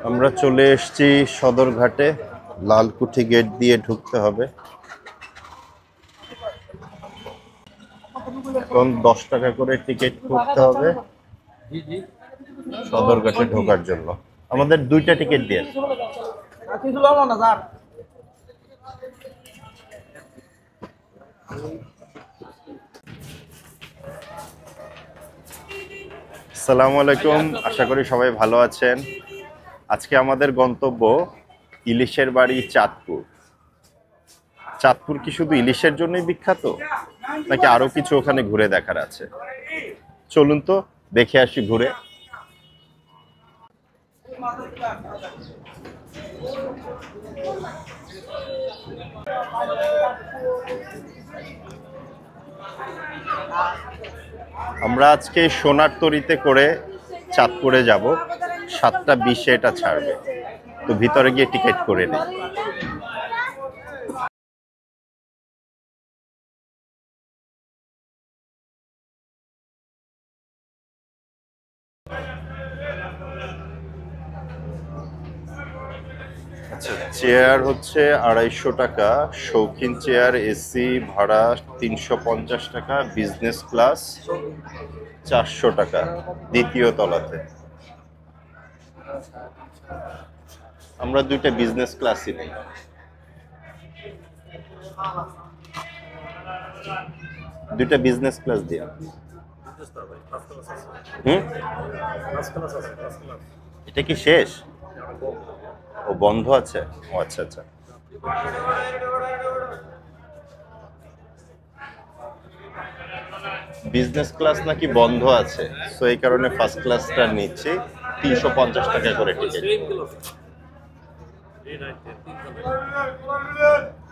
আমরা চলে এসেছি সদরঘাটে। লালকুঠি গেট দিয়ে ঢুকতে হবে। এখন 10 টাকা করে টিকিট করতে হবে সদরঘাটে ঢোকার জন্য। আমাদের 2টা টিকিট দিয়ে। আসসালামু আলাইকুম, আশা করি সবাই ভালো আছেন। আজকে আমাদের গন্তব্য ইলিশের বাড়ি চাঁদপুর। চাঁদপুর কি শুধু ইলিশের জন্যই বিখ্যাত, নাকি আরো কিছু ওখানে ঘুরে দেখার আছে? চলুন তো দেখে আসি ঘুরে। আমরা আজকে সোনার তরীতে করে চাঁদপুরে যাব। 7টা 20-এ এটা ছাড়বে, তো ভিতরে গিয়ে টিকিট করে নিই। আচ্ছা, চেয়ার হচ্ছে 250 টাকা, শৌখিন চেয়ার এসি ভাড়া 350 টাকা, বিজনেস ক্লাস 400 টাকা দ্বিতীয় তলাতে। আমরা 2টা বিজনেস ক্লাসই নেই। দুইটা বিজনেস ক্লাস দিয়া। এটা কি শেষ? ও বন্ধ আছে? ও আচ্ছা আচ্ছা। বিজনেস ক্লাস নাকি বন্ধ আছে, সো এই কারণে ফার্স্ট ক্লাসটা নিচ্ছি। 350 টাকা করে টিকিট।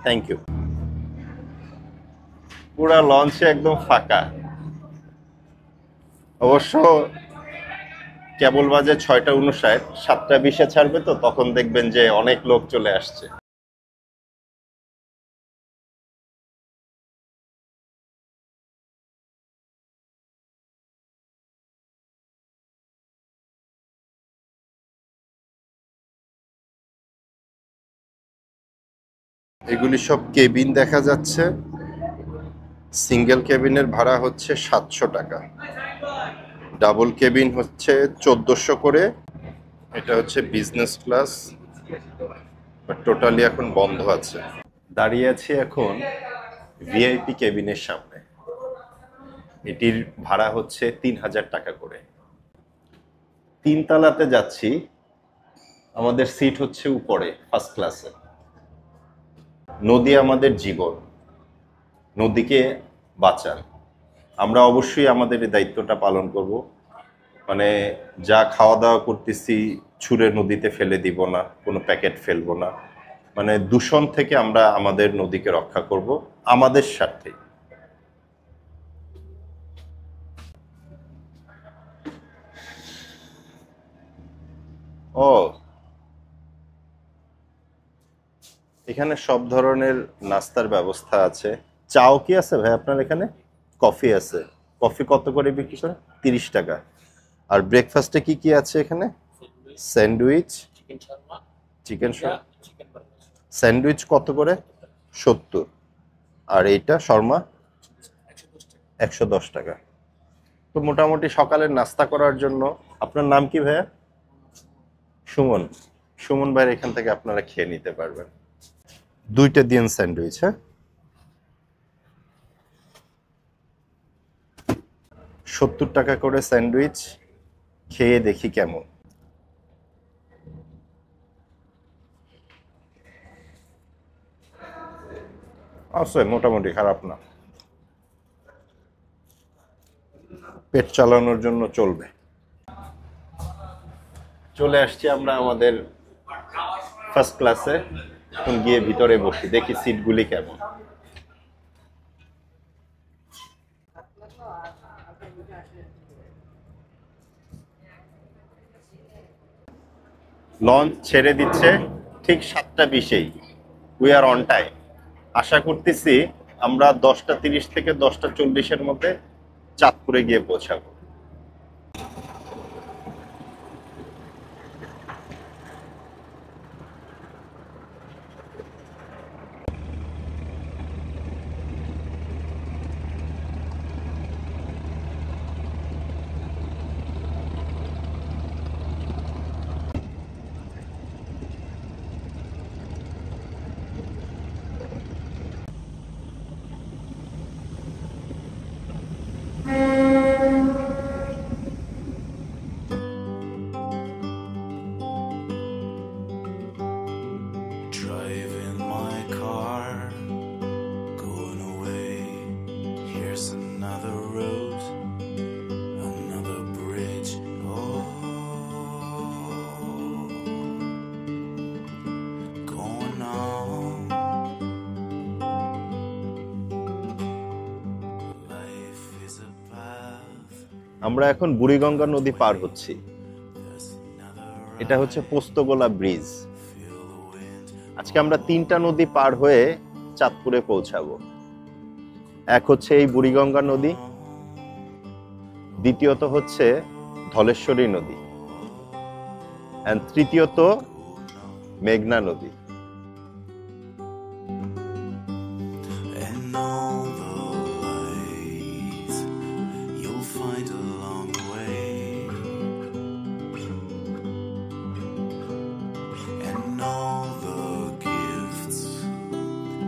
Thank you. পুরা লঞ্চে একদম ফাঁকা। অবশ্য কেবল বাজে 6টা 59, 7টা 20-এ ছাড়বে, তো তখন দেখবেন যে অনেক লোক চলে আসছে। এগুলি সব কেবিন দেখা যাচ্ছে। সিঙ্গেল কেবিনের ভাড়া হচ্ছে 700 টাকা, ডাবল কেবিন হচ্ছে 1400 করে। এটা হচ্ছে বিজনেস ক্লাস, বাট টোটালি এখন বন্ধ আছে। দাঁড়িয়ে আছি এখন ভিআইপি কেবিনের সামনে। এটির ভাড়া হচ্ছে 3000 টাকা করে। 3 তলাতে যাচ্ছি। আমাদের সিট হচ্ছে উপরে ফার্স্ট ক্লাসে। নদী আমাদের জীবন, নদীকে বাঁচান। আমরা অবশ্যই আমাদের এই দায়িত্বটা পালন করব। মানে যা খাওয়া দাওয়া করতেছি ছুঁড়ে নদীতে ফেলে দিব না, কোনো প্যাকেট ফেলবো না। মানে দূষণ থেকে আমরা আমাদের নদীকে রক্ষা করব আমাদের স্বার্থে। ও, এখানে সব ধরনের নাস্তার ব্যবস্থা আছে। চাও কি আছে ভাই আপনার এখানে? কফি আছে। কফি কত করে বিক্রি করে? 30 টাকা। আর ব্রেকফাস্টে কি কি আছে এখানে? স্যান্ডউইচ, চিকেন স্যান্ডউইচ কত করে? 70। আর এইটা শর্মা 110 টাকা। তো মোটামুটি সকালের নাস্তা করার জন্য। আপনার নাম কি ভাইয়া? সুমন। সুমন ভাইয়ের এখান থেকে আপনারা খেয়ে নিতে পারবেন। 2টা দিন স্যান্ডউইচ। হ্যাঁ, 70 টাকা করে স্যান্ডউইচ। খেয়ে দেখি কেমন। আছে, মোটামুটি খারাপ না, পেট চালানোর জন্য চলবে। চলে আসছি আমরা আমাদের ফার্স্ট ক্লাসে। এখন গিয়ে ভিতরে বসি, দেখি সিটগুলি কেমন। লঞ্চ ছেড়ে দিচ্ছে ঠিক 7টা 20-এই। We are on time. আশা করতেছি আমরা 10টা 30 থেকে 10টা 40-এর মধ্যে চাঁদপুরে গিয়ে পৌঁছাবো। another road, another bridge. Oh, going on. Life is a path. আমরা এখন বুড়িগঙ্গা নদী পার হচ্ছি। এটা হচ্ছে পোস্তগোলা ব্রিজ। আজকে আমরা 3টা নদী পার হয়ে চাঁদপুরে পৌঁছাবো। এক হচ্ছে এই বুড়িগঙ্গা নদী, দ্বিতীয়ত হচ্ছে ধলেশ্বরী নদী, আর তৃতীয়ত মেঘনা নদী। And all the lights you'll find along the way, and all the gifts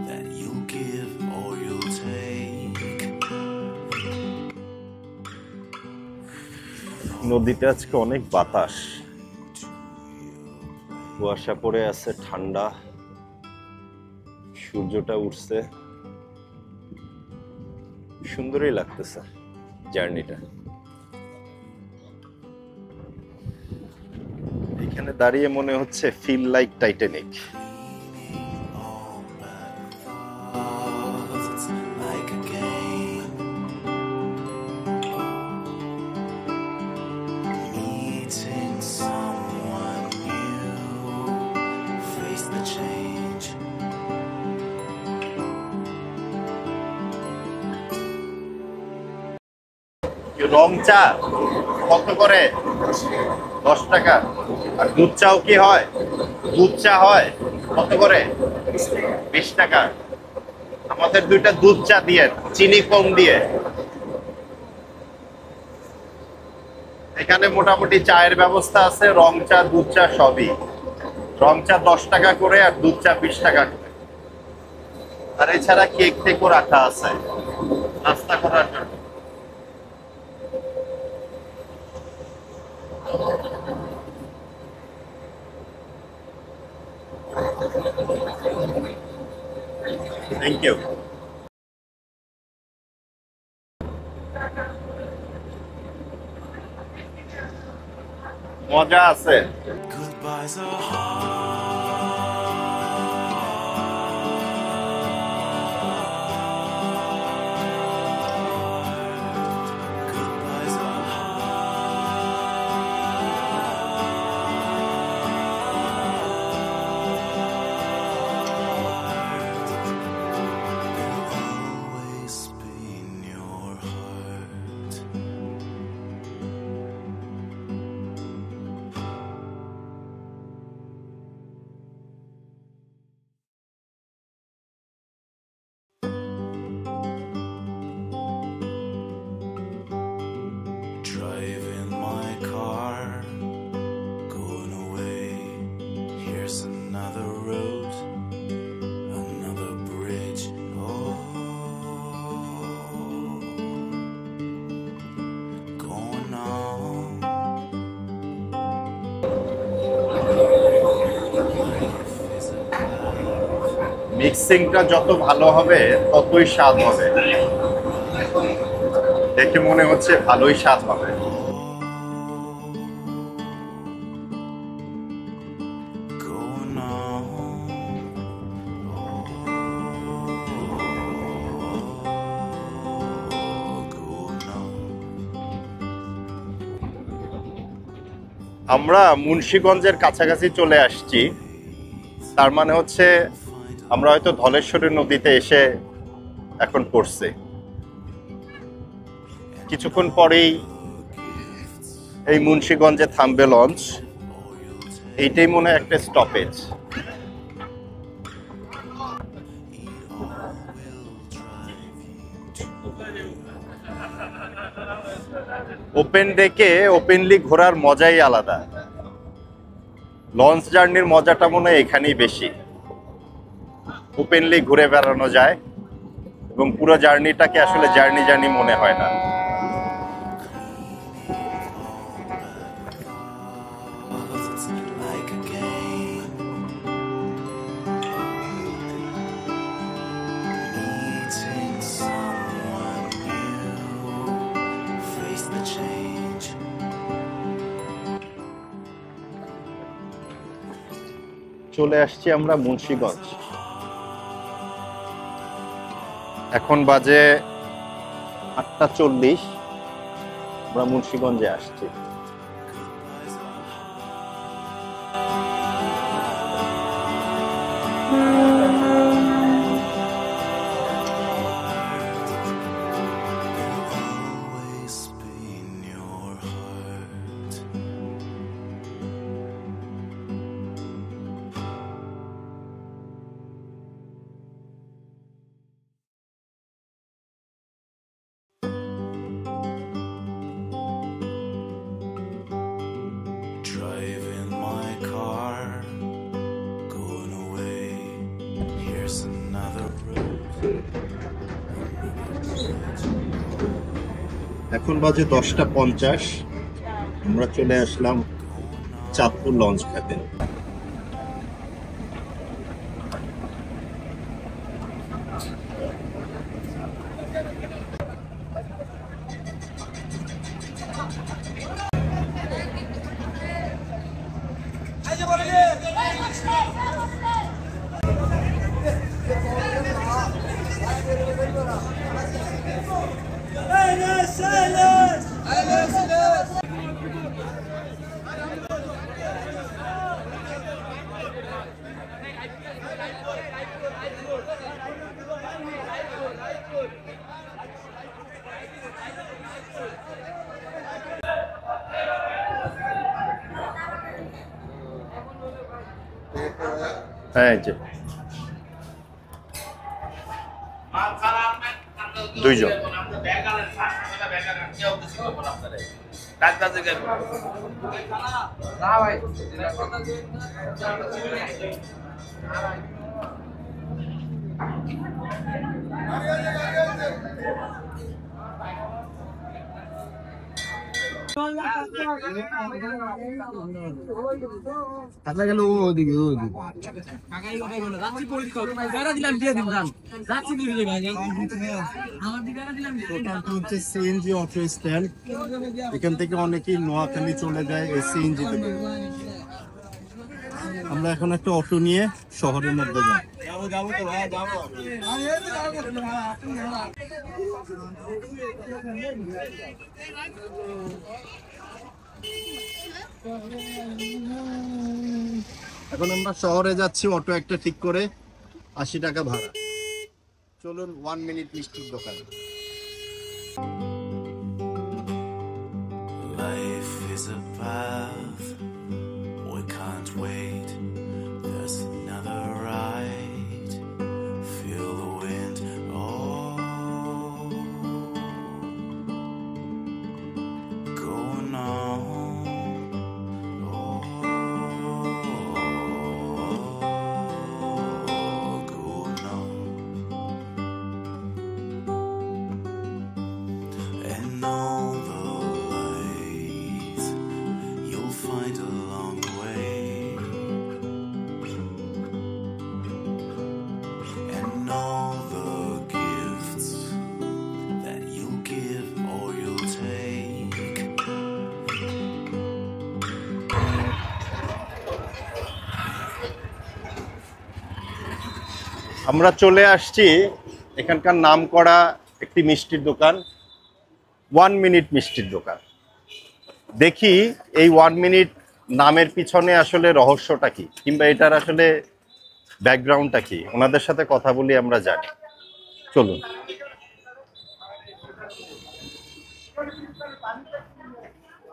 that you'll give or you'll take. নদীতে আজকে অনেক বাতাস, কুয়াশা পড়ে আছে, ঠান্ডা, সূর্যটা উঠছে, সুন্দরই লাগতেছে জার্নিটা। এখানে দাঁড়িয়ে মনে হচ্ছে feel like Titanic. It's like a game, meeting someone new, face the change. রং চা কত করে? 10 টাকা। আর দুধ চাও কি হয়? দুধ চা হয় কত করে? 20 টাকা। আমাদের 2টা দুধ চা দিয়ে, চিনি কম দিয়ে। এখানে মোটামুটি চায়ের ব্যবস্থা আছে, রং চা, দুধ চা সবই। রং চা 10 টাকা করে আর দুধ চা 20 টাকা করে। আর এছাড়া কেক টেকও রাখা আছে নাস্তা করার জন্য। Thank you. মজা আছে। Goodbyes are hard. Goodbyes are hard. They'll always be in your heart. Driving my car, going away. Here's another road, another bridge. Oh, going on. Life is a path. মিক্সিংটা যত ভালো হবে ততই স্বাদ হবে। দেখে মনে হচ্ছে ভালোই স্বাদ হবে। Going on. Going on. আমরা মুন্সিগঞ্জের কাছাকাছি চলে আসছি। তার মানে হচ্ছে আমরা হয়তো ধলেশ্বরী নদীতে এসে এখন পড়ছি। কিছুক্ষণ পরেই এই মুন্সিগঞ্জে থামবে লঞ্চ। এইটাই মনে হয় একটা স্টপেজ। ওপেন ডেকে ওপেনলি ঘোরার মজাই আলাদা। লঞ্চ জার্নির মজাটা মনে হয় এখানেই বেশি। ওপেনলি ঘুরে বেড়ানো যায় এবং পুরো জার্নিটাকে আসলে জার্নি মনে হয় না। It's like a game, meeting someone new, চলে আসছি আমরা মুন্সিগঞ্জ। এখন বাজে 8:40। আমরা মুন্সিগঞ্জে আসছি। Driving my car, going away. Here's another road. এখন বাজে 10:50। আমরা চলে আসলাম চাঁদপুর লঞ্চ ঘাটে। হ্যাঁ, যে দুইজন। সিএনজি অটো স্ট্যান্ড, এখান থেকে অনেকেই নোয়াখালী চলে যায় এই সিএনজি থেকে। আমরা এখন একটা অটো নিয়ে শহরের মধ্যে যাই। এখন আমরা শহরে যাচ্ছি অটো একটা ঠিক করে, 80 টাকা ভাড়া। চলুন 1 মিনিট মিষ্টির দোকান। Life is a path, we can't wait. There's another ride. Feel the wind, oh, going on. Oh, going on. And all the lights you'll find along the way, and all the gifts that you'll give or you'll take. আমরা চলে আসছি এখানকার নামকরা একটি মিষ্টির দোকান, 1 minute মিষ্টির দোকান। দেখি এই 1 মিনিট নামের পিছনে আসলে রহস্যটা কি, কিংবা এটার আসলে ব্যাকগ্রাউন্ডটা কি। ওনাদের সাথে কথা বলি, আমরা জানি। চলুন।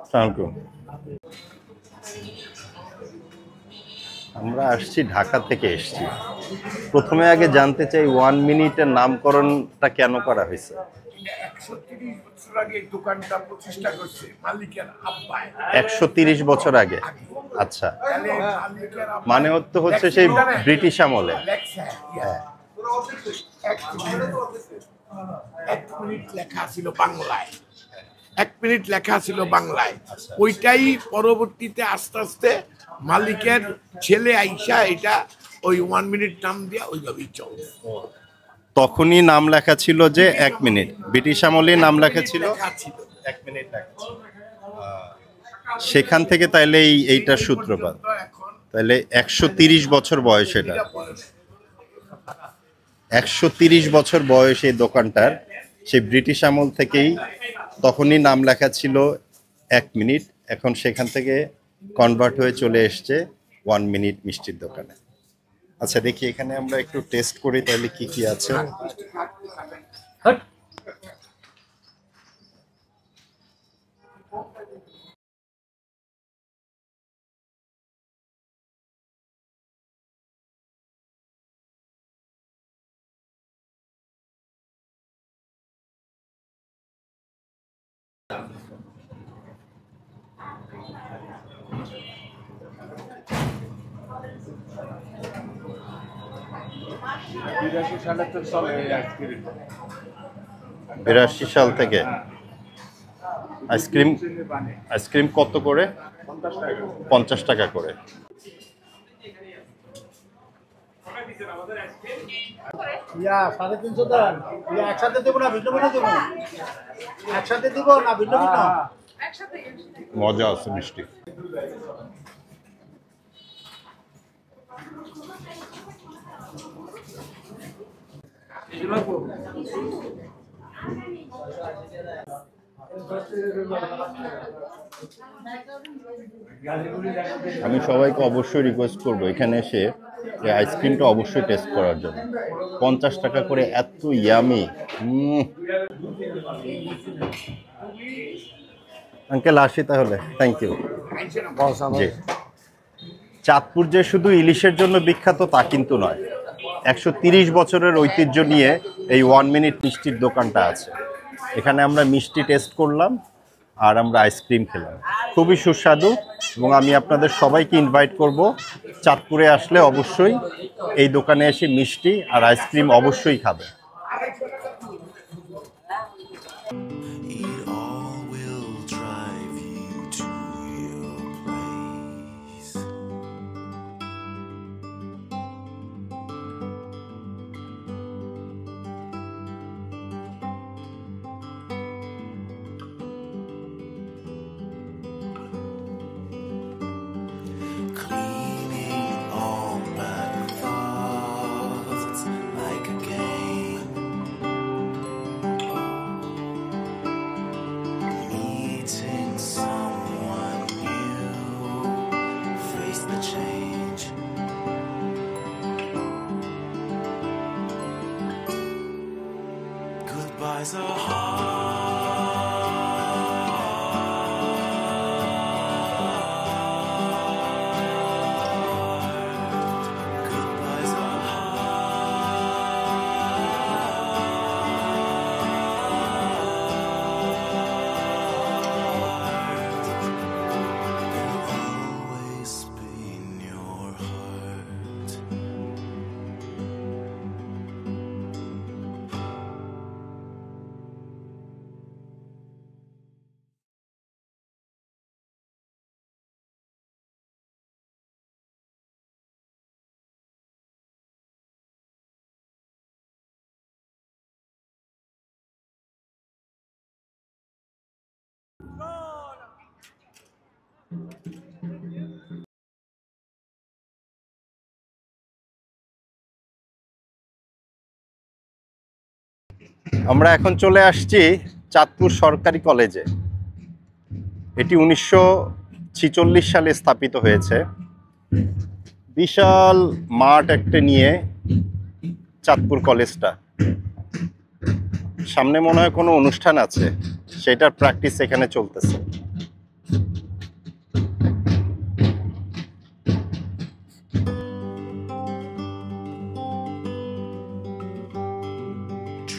আসসালামু আলাইকুম। আমরা আসছি ঢাকা থেকে এসেছি। প্রথমে আগে জানতে চাই 1 মিনিটের নামকরণটা কেন করা হয়েছে? 130 বছর আগে এই দোকানটা প্রতিষ্ঠা করছে মালিকের আব্বাই। 130 বছর আগে? আচ্ছা, তাহলে মালিকের আব্বাই মানে হচ্ছে সেই ব্রিটিশ আমলে। লেখা, এক মিনিট লেখা ছিল বাংলায়, 1 মিনিট লেখা ছিল বাংলায়। ওইটাই পরবর্তীতে আস্তে আস্তে মালিকের ছেলে আইসা এটা ওই 1 মিনিট নাম দিয়া ওইভাবেই চলছে। তখনই নাম লেখা ছিল যে 1 মিনিট, ব্রিটিশ আমলে নাম লেখা ছিল 1 মিনিট লেখা ছিল। সেখান থেকে তাইলে এইটার সূত্রপাত। এখন তাহলে 130 বছর বয়স এটা। 130 বছর বয়স এই দোকানটার। সেই ব্রিটিশ আমল থেকেই তখনই নাম লেখা ছিল 1 মিনিট, এখন সেখান থেকে কনভার্ট হয়ে চলে এসছে 1 মিনিট মিষ্টির দোকানে। আচ্ছা দেখি এখানে আমরা একটু টেস্ট করি তাহলে কি কি আছে। বিরাশি সাল থেকে আইসক্রিম কত করে? 50 টাকা করে। একসাথে দেবো না ভিন্ন ভিন্ন দেবো, একসাথে দিব না ভিন্ন ভিন্ন। মজা আছে মিষ্টি। আমি সবাইকে অবশ্যই রিকোয়েস্ট করবো এখানে এসে এই আইসক্রিমটা অবশ্যই টেস্ট করার জন্য। 50 টাকা করে এত ইয়ামি। আঙ্কেল আসি তাহলে, থ্যাংক ইউ। জি, চাঁদপুর যে শুধু ইলিশের জন্য বিখ্যাত তা কিন্তু নয়। 130 বছরের ঐতিহ্য নিয়ে এই 1 মিনিট মিষ্টির দোকানটা আছে। এখানে আমরা মিষ্টি টেস্ট করলাম আর আমরা আইসক্রিম খেলাম, খুবই সুস্বাদু। এবং আমি আপনাদের সবাইকে ইনভাইট করব চাঁদপুরে আসলে অবশ্যই এই দোকানে এসে মিষ্টি আর আইসক্রিম অবশ্যই খাবে। It all will drive you to your place. Cleaning all bad thoughts like a game. Meeting someone new, face the change. Goodbyes are hard. Goodbyes are always be in your heart. আমরা এখন চলে আসছি চাঁদপুর সরকারি কলেজে। এটি 1946 সালে স্থাপিত হয়েছে। বিশাল মাঠ একটা নিয়ে চাঁদপুর কলেজটা। সামনে মনে হয় কোনো অনুষ্ঠান আছে, সেটার প্র্যাকটিস এখানে চলতেছে।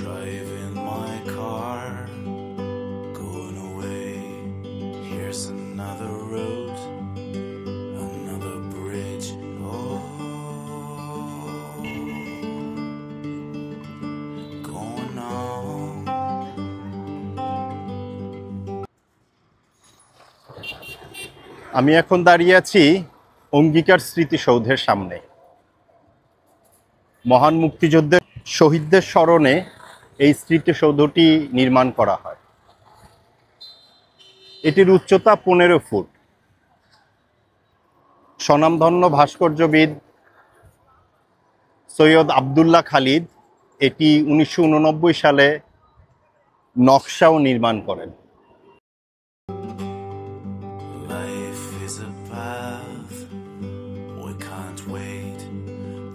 Driving my car, going away. Here's another road, another bridge. Oh, going on. আমি এখন দাঁড়িয়ে আছি অঙ্গীকার স্মৃতিসৌধের সামনে। মহান মুক্তিযুদ্ধের শহীদদের স্মরণে এই স্মৃতিসৌধটি নির্মাণ করা হয়। এটির উচ্চতা 15 ফুট। স্বনামধন্য ভাস্কর্যবিদ সৈয়দ আবদুল্লাহ খালিদ এটি 1989 সালে নকশা ও নির্মাণ করেন। Life is a path, we can't wait.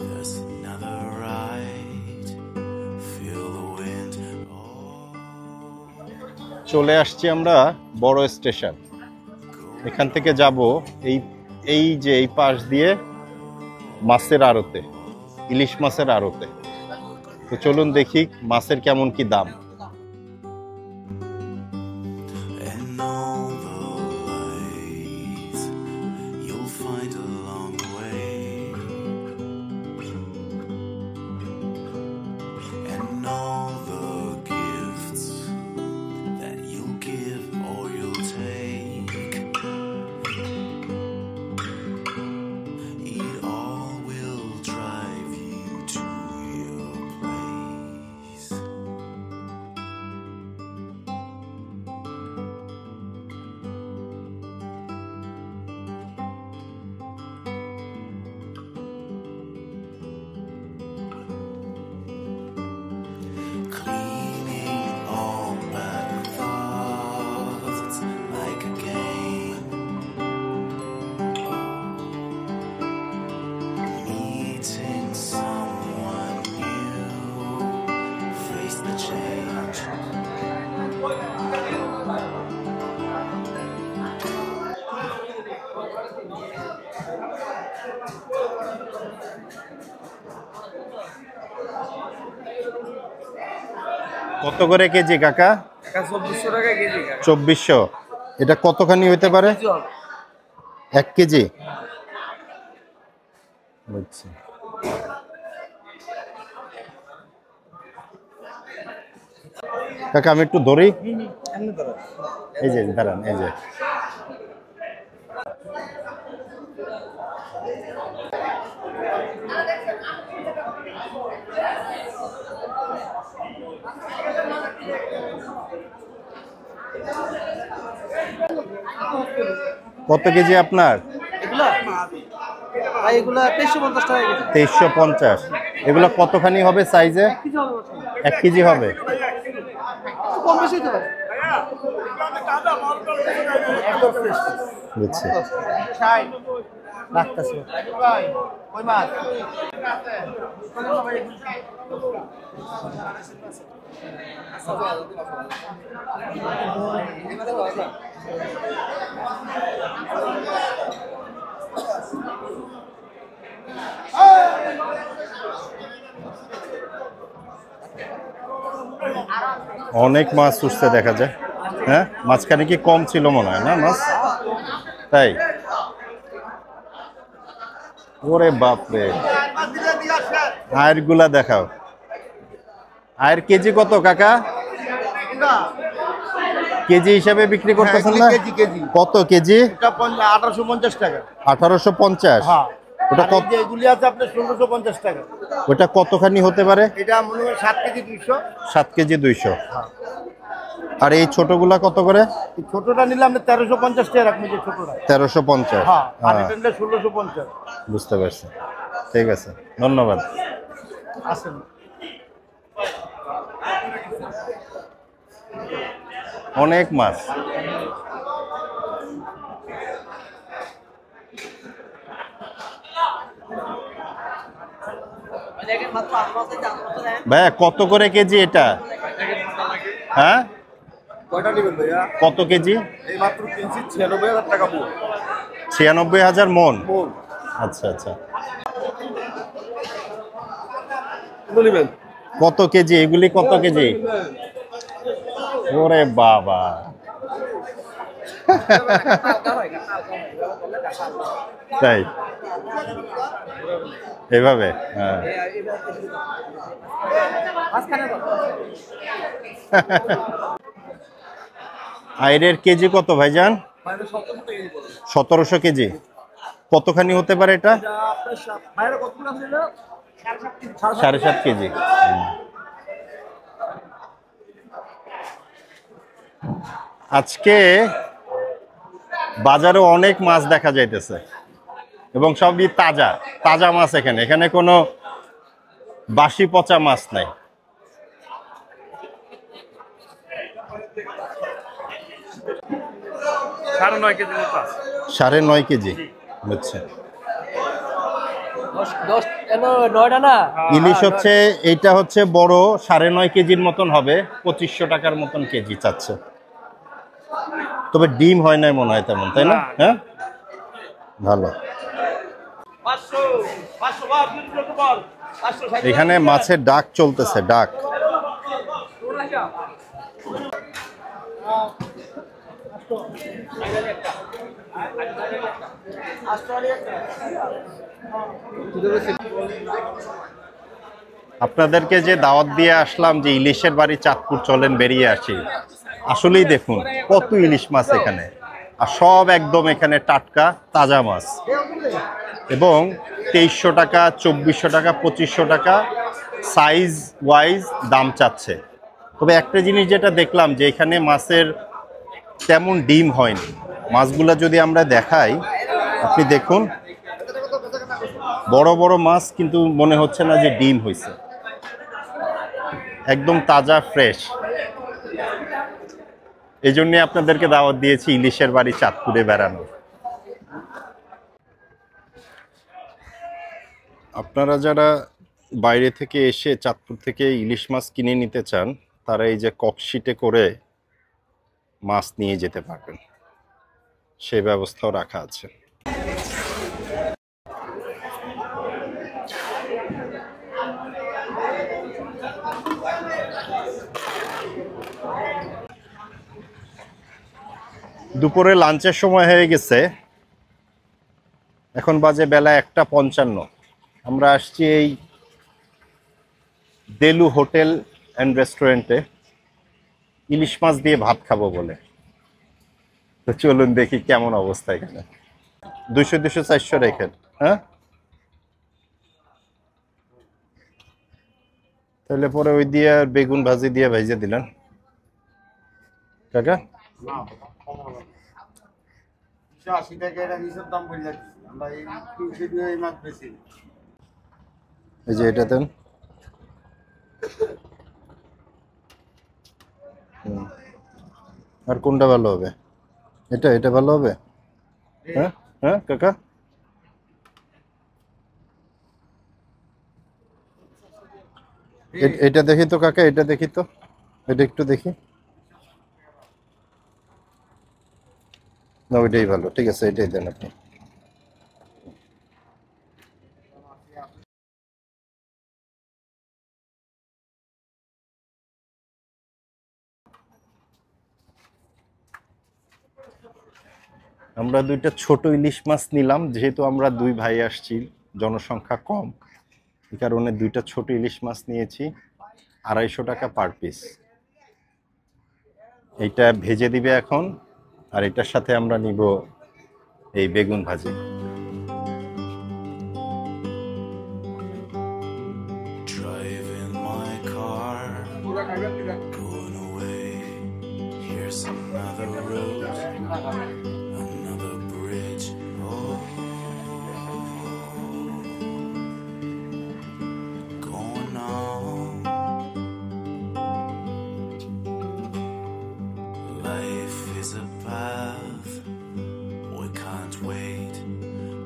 There's another ride. Feel the wind. চলে আসছি আমরা বড় স্টেশন। এখান থেকে যাব এই পাশ দিয়ে মাছের আড়তে, ইলিশ মাছের আড়তে। তো চলুন দেখি মাছের কেমন কি দাম। And all the lights you'll find along the way. And all the gifts that you'll give or you'll take. It all will drive you to your place. Cleaning all bad thoughts like a game. Meeting someone new, face the change. কত করে KG কাকা? 2400 টাকা KG. 2400। এটা কতখানি হইতে পারে? 1 KG. বুঝছি। কাকা আমি একটু ধরি। এই যে দাঁড়ান, এই যে কত কেজি আপনার? এগুলা 2350 টাকা কেজি। 2350। এগুলো কতখানি হবে সাইজে? 1 কেজি হবে। কম বেশি হতে পারে। বুঝছি। রাখতেছি। কই মাছ? অনেক মাছ উঠছে দেখা যায়। হ্যাঁ, মাঝখানে কি কম ছিল মনে হয় না মাছ? তাই? ওরে বাপরে, আয়ের গুলা দেখাও। আয়ের কেজি কত কাকা? কেজি হিসাবে বিক্রি করতেছেন না? কেজি কেজি কত কেজি? এটা 1850 টাকা। 1850। হ্যাঁ, ওটা আর কত? এই যে এগুলি আছে আপনার 1650 টাকা। ওটা কতখানি হতে পারে? এটা মনে হয় 7 কেজি 200। 7 কেজি 200। আর এই ছোটগুলা কত করে? এই ছোটটা নিলে আপনি 1350 টাকা রাখবেন, যে ছোটটা। 1350। হ্যাঁ, আর হ্যাঁ, এটা 1650। বুঝতে পারছি। ঠিক আছে, ধন্যবাদ। আসেন। অনেক মাছ। ভাইয়া কত করে কেজি এটা? হ্যাঁ, কয়টা নেবেন ভাইয়া? কত কেজি? এই মাত্র কিনছি 96,000 টাকা মন। 96,000 মন। মন। আচ্ছা আচ্ছা। কত নেবেন? কত কেজি এগুলি? কত কেজি? ওরে বাবা, তাই এভাবে? হ্যাঁ। আইরের কেজি কত ভাইজান? 1700 কেজি। কতখানি হতে পারে এটা? 7.5 কেজি। আজকে বাজারে অনেক মাছ দেখা যাইতেছে। এবং সবই তাজা তাজা মাছ। এখানে এখানে কোনো বাসি পচা মাছ নাই। সাড়ে 9 কেজি মতো আছে। 9.5 কেজি বুঝছে। 9টা না ইলিশ হচ্ছে এইটা হচ্ছে বড় 9.5 কেজির মতন হবে, 2500 টাকার মতন কেজি চাচ্ছে। তবে ডিম হয় নাই মনে হয় তেমন, তাই না? হ্যাঁ ভালো। এখানে মাছের ডাক চলতেছে, ডাক। আপনাদেরকে যে দাওয়াত দিয়ে আসলাম যে ইলিশের বাড়ি চাঁদপুর, চলেন বেরিয়ে আসি। আসলেই দেখুন কত ইলিশ মাছ এখানে, আর সব একদম এখানে টাটকা তাজা মাছ। এবং 2300 টাকা, 2400 টাকা, 2500 টাকা সাইজ ওয়াইজ দাম চাচ্ছে। তবে একটা জিনিস যেটা দেখলাম যে এখানে মাছের তেমন ডিম হয়নি। মাছগুলা যদি আমরা দেখাই, আপনি দেখুন বড় বড় মাছ, কিন্তু মনে হচ্ছে না যে ডিম হয়েছে, একদম তাজা ফ্রেশ। এই জন্যে আপনাদেরকে দাওয়াত দিয়েছি ইলিশের বাড়ি চাঁদপুরে বেড়ানো। আপনারা যারা বাইরে থেকে এসে চাঁদপুর থেকে ইলিশ মাছ কিনে নিতে চান, তারা এই যে ককশিটে করে মাছ নিয়ে যেতে পারবেন, সেই ব্যবস্থাও রাখা আছে। দুপুরে লাঞ্চের সময় হয়ে গেছে, এখন বাজে বেলা 1:55। আমরা আসছি এই দেলু হোটেল অ্যান্ড রেস্টুরেন্টে ইলিশ মাছ দিয়ে ভাত খাবো বলে। তো চলুন দেখি কেমন অবস্থা এখানে। 200, 200, 400 রেখেন। হ্যাঁ, তাহলে পরে ওই দিয়ে বেগুন ভাজি দিয়ে ভেজে দিলেন কাকা। 80 টাকা এটা হিসাব দাম বলে যাচ্ছি আমরা, এই 300 দিয়ে এই মাছ বেশি। এই যে এটা দেন। আর কোনটা ভালো হবে? এটা ভালো হবে। হ্যাঁ হ্যাঁ কাকা, এটা দেখি তো কাকা, এটা দেখি তো, এটা একটু দেখি না। ওইটাই ভালো, ঠিক আছে, এটাই দেন আপনি। আমরা 2টা ছোট ইলিশ মাছ নিলাম, যেহেতু আমরা 2 ভাই আসছি, জনসংখ্যা কম, এই কারণে 2টা ছোট ইলিশ মাছ নিয়েছি। 250 টাকা পার পিস। এইটা ভেজে দিবে এখন, আর এটার সাথে আমরা নিব এই বেগুন ভাজি। Driving my car, going away. Here's another road, another bridge. Oh, going on. Life is a path, we can't wait.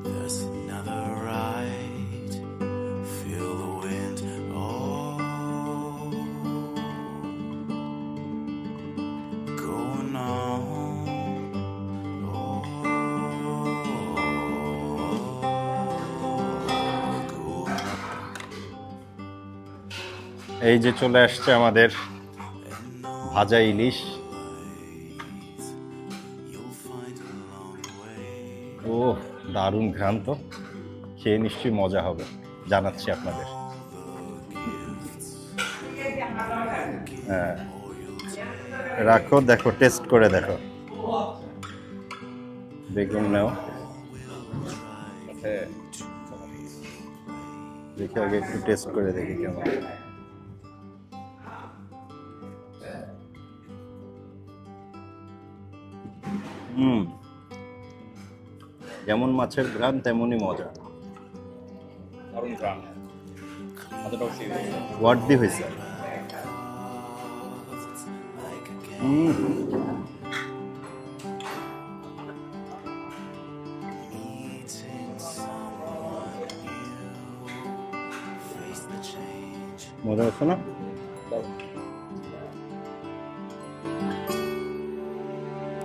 There's another ride. Feel the wind. Oh, going on. Oh, going on. এই যে চলে আসছে আমাদের ভাজা ইলিশ। You'll find along the way. ও দারুণ ঘ্রাণ, তো খেয়ে নিশ্চয়ই মজা হবে, জানাচ্ছি আপনাদের। হ্যাঁ রাখো, দেখো, টেস্ট করে দেখো। বেগুন নাও, হ্যাঁ দেখি আগে একটু টেস্ট করে দেখি কেমন। যেমন মাছের ঘ্রাণ তেমনই মজা। দারুণ গ্রাম কতটাও সেই ওয়ার্দি হয়েছে। মজা হচ্ছে না?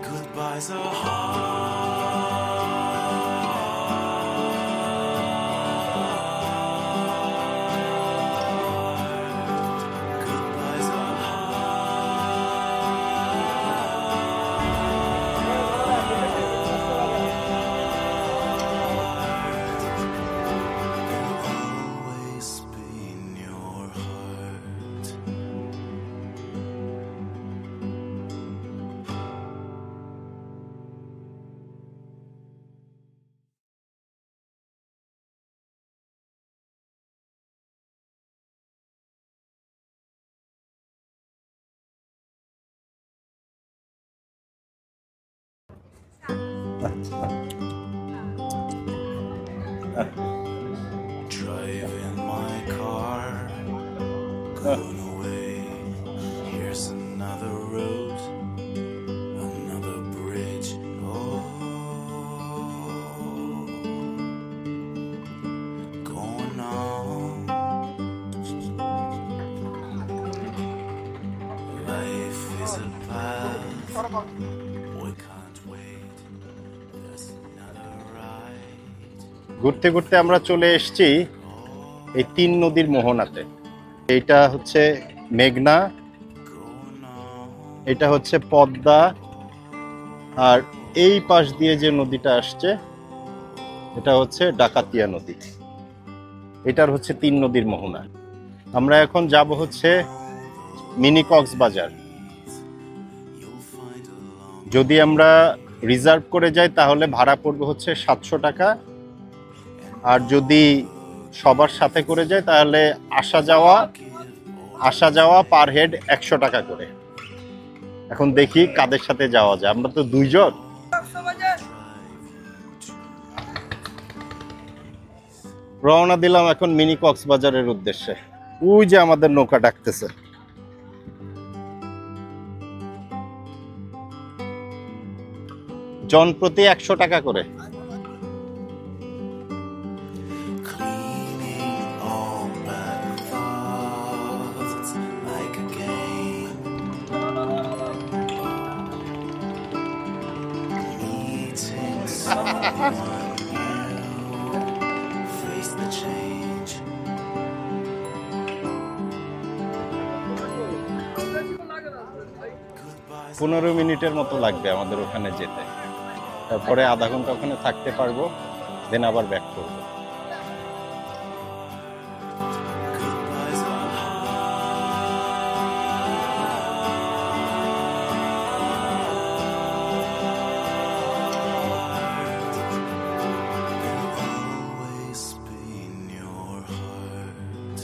Goodbyes are hard. Goodbyes are hard. Always be in your heart. Driving my car, going away. Here's another road, another bridge. Oh, going on. Life is a path. We can't wait. There's another ride. ঘুরতে ঘুরতে আমরা চলে এসেছি এই তিন নদীর মোহনাতে। এইটা হচ্ছে মেঘনা, এটা হচ্ছে পদ্মা, আর এই পাশ দিয়ে যে নদীটা আসছে এটা হচ্ছে ডাকাতিয়া নদী। এটার হচ্ছে তিন নদীর মোহনা। আমরা এখন যাব হচ্ছে মিনি কক্সবাজার। যদি আমরা রিজার্ভ করে যাই তাহলে ভাড়া পড়বে হচ্ছে 700 টাকা, আর যদি সবার সাথে করে যায় তাহলে আসা যাওয়া পার হেড 100 টাকা করে। এখন দেখি কাদের সাথে যাওয়া যায়, আমরা তো দুইজন। রওনা দিলাম এখন মিনি কক্সবাজারের উদ্দেশ্যে। ওই যে আমাদের নৌকা ডাকতেছে। জন প্রতি 100 টাকা করে। Cleaning all bad thoughts like a game. Meeting someone new. Face the change. 15 মিনিটের মতো লাগবে আমাদের ওখানে যেতে। তারপরে আধা ঘন্টা ওখানে থাকতে পারবো, দেন আবার ব্যাক করবো। Goodbyes are hard. Always be in your heart.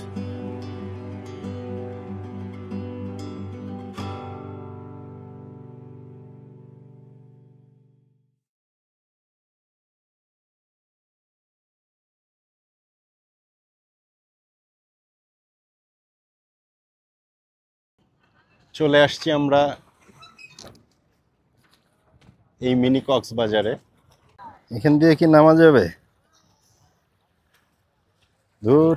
চলে আসছি আমরা এই মিনি কক্সবাজারে। এখান দিয়ে কি নামা যাবে? দূর।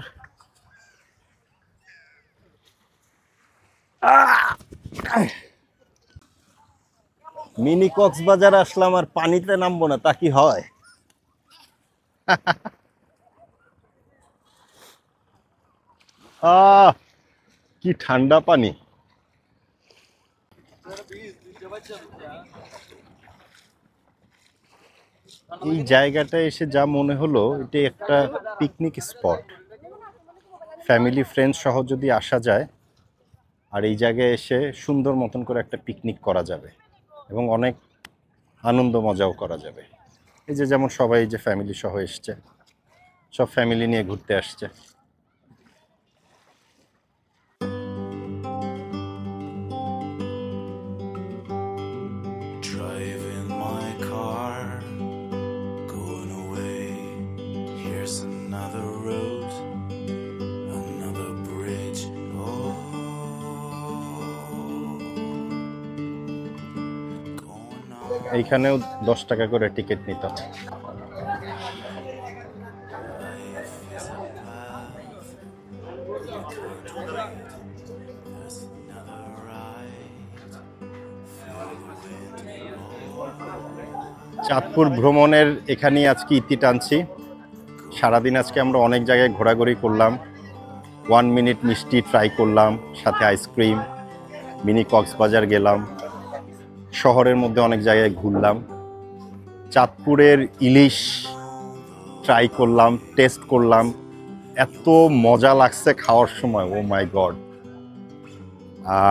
মিনি কক্সবাজার আসলাম আর পানিতে নামবো না, তা কি হয়? কি ঠান্ডা পানি। এই জায়গাটা এসে যা মনে হলো এটা একটা পিকনিক স্পট। ফ্যামিলি ফ্রেন্ডস সহ যদি আসা যায় আর এই জায়গায় এসে সুন্দর মতন করে একটা পিকনিক করা যাবে এবং অনেক আনন্দ মজাও করা যাবে। এই যে যেমন সবাই এই যে ফ্যামিলি সহ এসছে, সব ফ্যামিলি নিয়ে ঘুরতে আসছে। Driving my car, going এইখানেও 10 টাকা করে টিকিট নিতে হয়। চাঁদপুর ভ্রমণের এখানেই আজকে ইতি টানছি। সারাদিন আজকে আমরা অনেক জায়গায় ঘোরাঘুরি করলাম। 1 মিনিট মিষ্টি ট্রাই করলাম, সাথে আইসক্রিম, মিনি কক্সবাজার গেলাম, শহরের মধ্যে অনেক জায়গায় ঘুরলাম। চাঁদপুরের ইলিশ ট্রাই করলাম, টেস্ট করলাম, এত মজা লাগছে খাওয়ার সময়, ও মাই গড।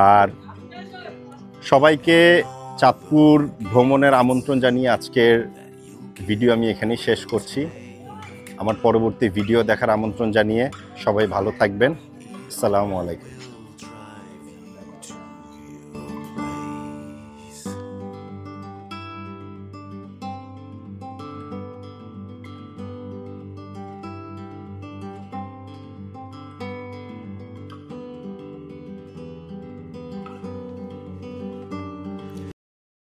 আর সবাইকে চাঁদপুর ভ্রমণের আমন্ত্রণ জানিয়ে আজকের ভিডিও আমি এখানেই শেষ করছি। আমার পরবর্তী ভিডিও দেখার আমন্ত্রণ জানিয়ে সবাই ভালো থাকবেন। আসসালামু আলাইকুম।